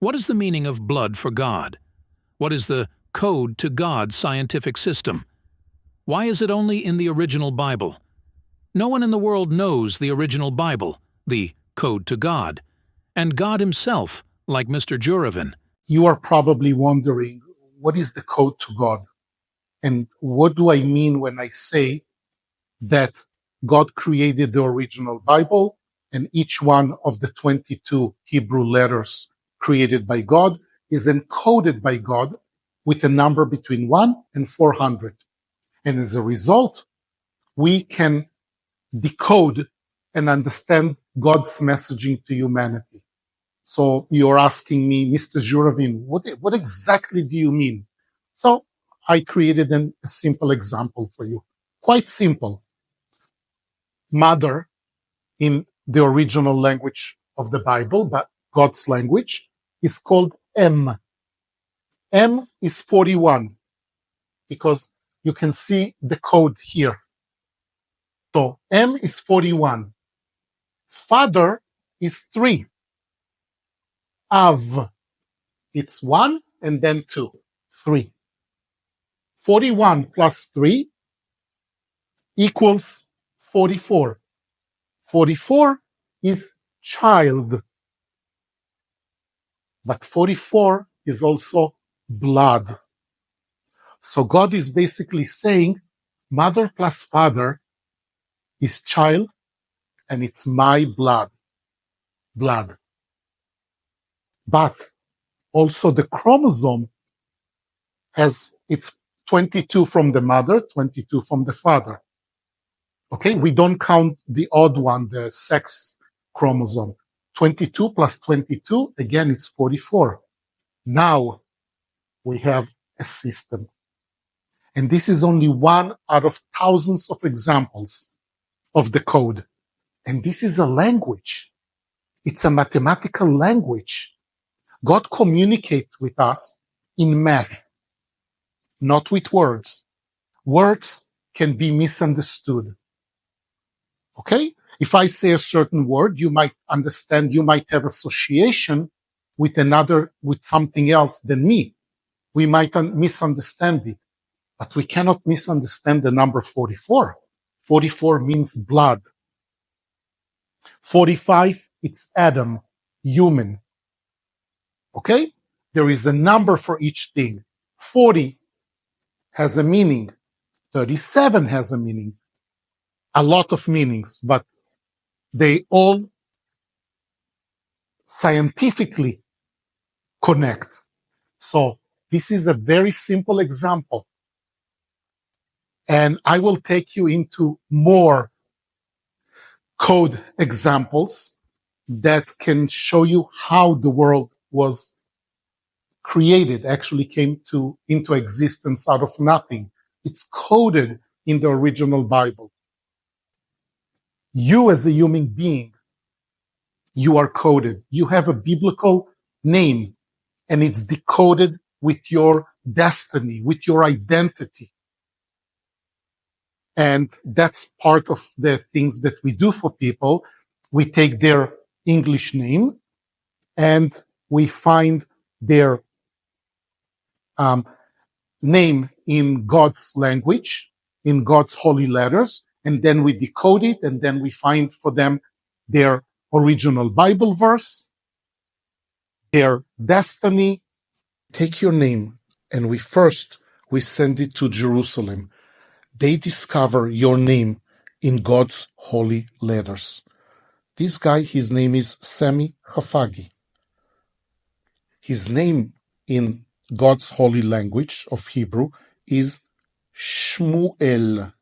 What is the meaning of blood for God? What is the code to God scientific system? Why is it only in the original Bible? No one in the world knows the original Bible, the code to God, and God himself, like Mr. Juravin. You are probably wondering, what is the code to God? And what do I mean when I say that God created the original Bible and each one of the 22 Hebrew letters created by God is encoded by God with a number between 1 and 400. And as a result, we can decode and understand God's messaging to humanity. So you're asking me, Mr. Juravin, what exactly do you mean? So I created a simple example for you. Quite simple. Mother in the original language of the Bible, but God's language, is called M. M is 41 because you can see the code here. So M is 41. Father is 3. Av, it's 1 and then 2, 3. 41 plus 3 equals 44. 44 is child. But 44 is also blood. So God is basically saying mother plus father is child and it's my blood. Blood. But also the chromosome has its 22 from the mother, 22 from the father. Okay, we don't count the odd one, the sex chromosome. 22 plus 22, again, it's 44. Now we have a system. And this is only one out of thousands of examples of the code. And this is a language. It's a mathematical language. God communicates with us in math, not with words. Words can be misunderstood. Okay? If I say a certain word, you might understand, you might have association with something else than me. We might misunderstand it, but we cannot misunderstand the number 44. 44 means blood. 45, it's Adam, human. Okay? There is a number for each thing. 40 has a meaning. 37 has a meaning. A lot of meanings, but they all scientifically connect. So this is a very simple example. And I will take you into more code examples that can show you how the world was created, actually came into existence out of nothing. It's coded in the original Bible. You as a human being, you are coded. You have a biblical name and it's decoded with your destiny, with your identity. And that's part of the things that we do for people. We take their English name and we find their name in God's language, in God's holy letters, and then we decode it, and then we find for them their original Bible verse, their destiny. Take your name, and we send it to Jerusalem. They discover your name in God's holy letters. This guy, his name is Sami Hafagi. His name in God's holy language of Hebrew is Shmuel.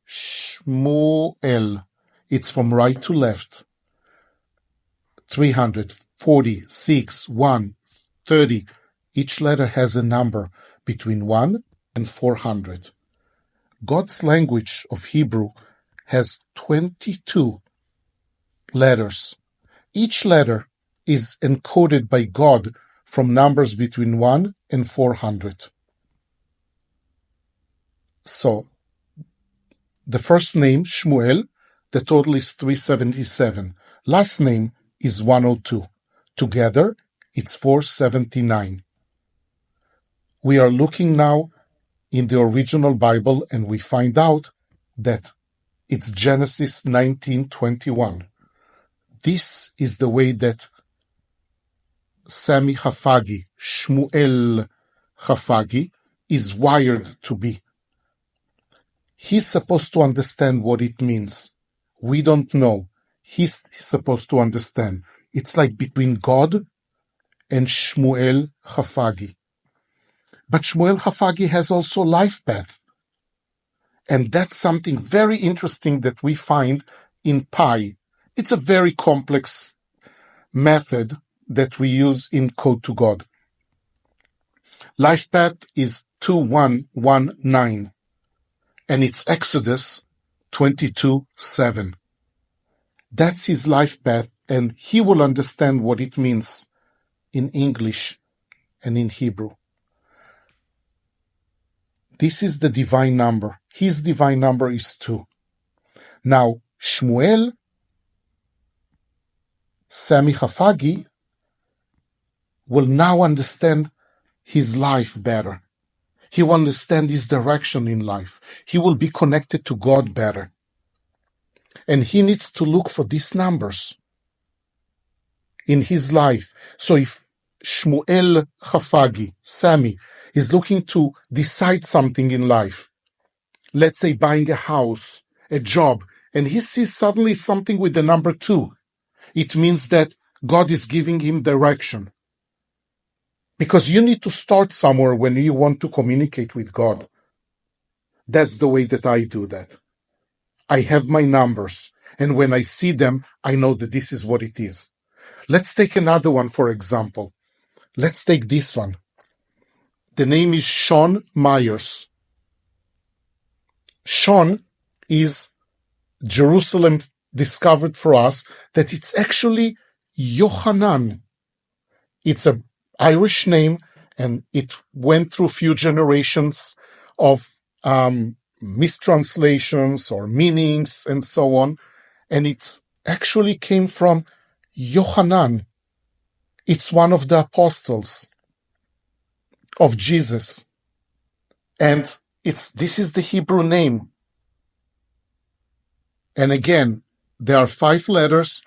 Shmuel. It's from right to left. 346, 1, 30. Each letter has a number between 1 and 400. God's language of Hebrew has 22 letters. Each letter is encoded by God from numbers between 1 and 400. So, the first name, Shmuel, the total is 377. Last name is 102. Together, It's 479. We are looking now in the original Bible and we find out that it's Genesis 19:21. This is the way that Sami Hafagi, Shmuel Hafagi, is wired to be. He's supposed to understand what it means. We don't know. He's supposed to understand. It's like between God and Shmuel Hafagi. But Shmuel Hafagi has also life path. And that's something very interesting that we find in Pi. It's a very complex method that we use in code2GOD. Life path is 2119, and it's Exodus 22:7. That's his life path, and he will understand what it means in English and in Hebrew. This is the divine number. His divine number is 2. Now, Shmuel Sami Hafagi will now understand his life better. He will understand his direction in life. He will be connected to God better. And he needs to look for these numbers in his life. So if Shmuel Hafagi, Sami, is looking to decide something in life, let's say buying a house, a job, and he sees suddenly something with the number 2, it means that God is giving him direction. Because you need to start somewhere when you want to communicate with God. That's the way that I do that. I have my numbers, and when I see them, I know that this is what it is. Let's take another one, for example. Let's take this one. The name is Sean Myers. Sean is Jerusalem discovered for us that it's actually Yohanan. It's an Irish name, and it went through few generations of mistranslations or meanings and so on, and it actually came from Yohanan. It's one of the apostles of Jesus, and this is the Hebrew name. And again, there are 5 letters.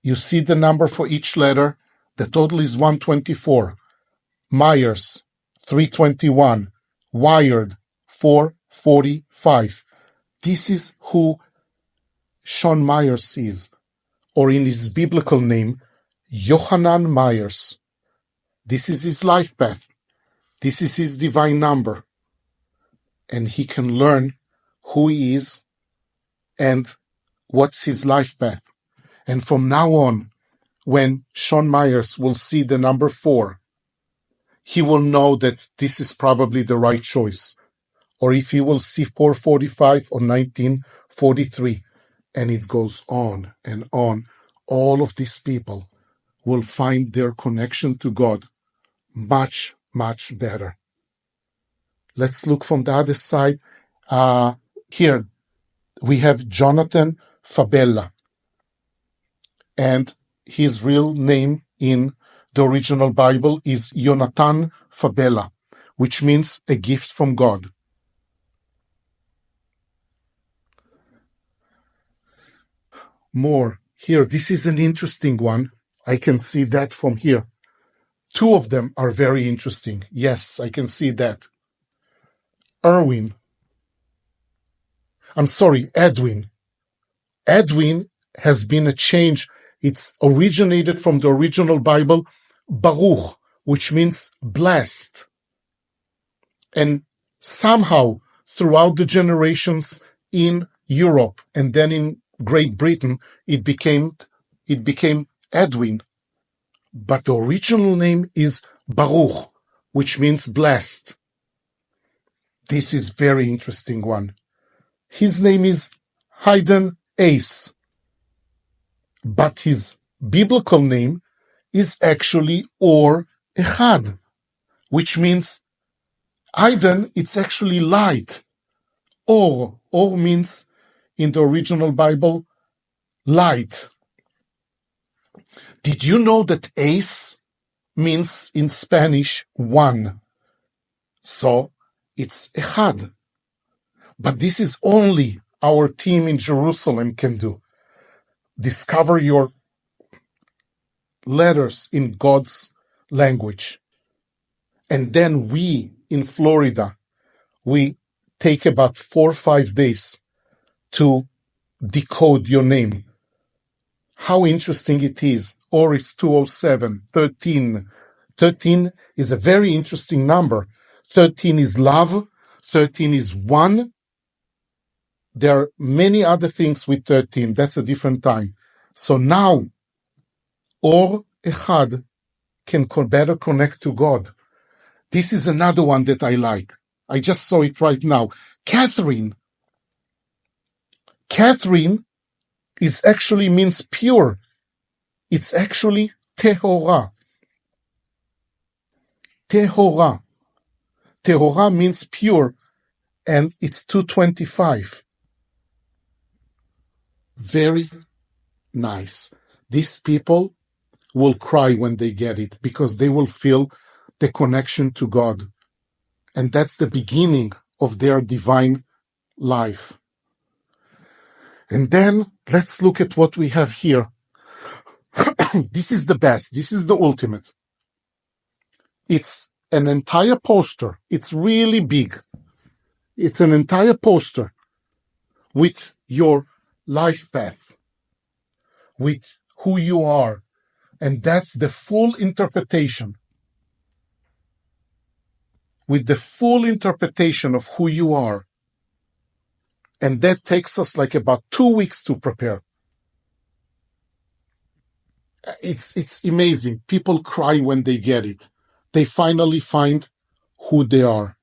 You see the number for each letter. The total is 124. Myers, 321. Wired, 445. This is who Sean Myers is, or in his biblical name, Yohanan Myers. This is his life path. This is his divine number. And he can learn who he is and what's his life path. And from now on, when Sean Myers will see the number 4, he will know that this is probably the right choice. Or if he will see 445 or 1943, and it goes on and on, all of these people will find their connection to God much, much better. Let's look from the other side. Here we have Jonathan Fabella, and his real name in the original Bible is Yonatan Fabella, which means a gift from God. More here, this is an interesting one. I can see that from here. 2 of them are very interesting. Yes, I can see that. Edwin. Edwin has been a change. It's originated from the original Bible, Baruch, which means blessed. And somehow, throughout the generations in Europe and then in Great Britain, it became Edwin. But the original name is Baruch, which means blessed. This is very interesting one. His name is Hayden Ace, but his biblical name is actually Or Echad, which means Hayden, it's actually light. Or means in the original Bible light. Did you know that ace means in Spanish one? So it's echad. But this is only our team in Jerusalem can do. Discover your letters in God's language. And then we in Florida, we take about 4 or 5 days to decode your name. How interesting it is. Or it's 207, 13. 13 is a very interesting number. 13 is love. 13 is one. There are many other things with 13. That's a different time. So now, Or Echad can better connect to God. This is another one that I like. I just saw it right now. Catherine. Catherine is actually means pure. It's actually tehora. Tehora. Tehora means pure, and it's 225. Very nice. These people will cry when they get it because they will feel the connection to God. And that's the beginning of their divine life. And then let's look at what we have here. This is the best. This is the ultimate. It's an entire poster. It's really big. It's an entire poster with your life path, with who you are. And that's the full interpretation. With the full interpretation of who you are. And that takes us like about 2 weeks to prepare. It's amazing. People cry when they get it. They finally find who they are.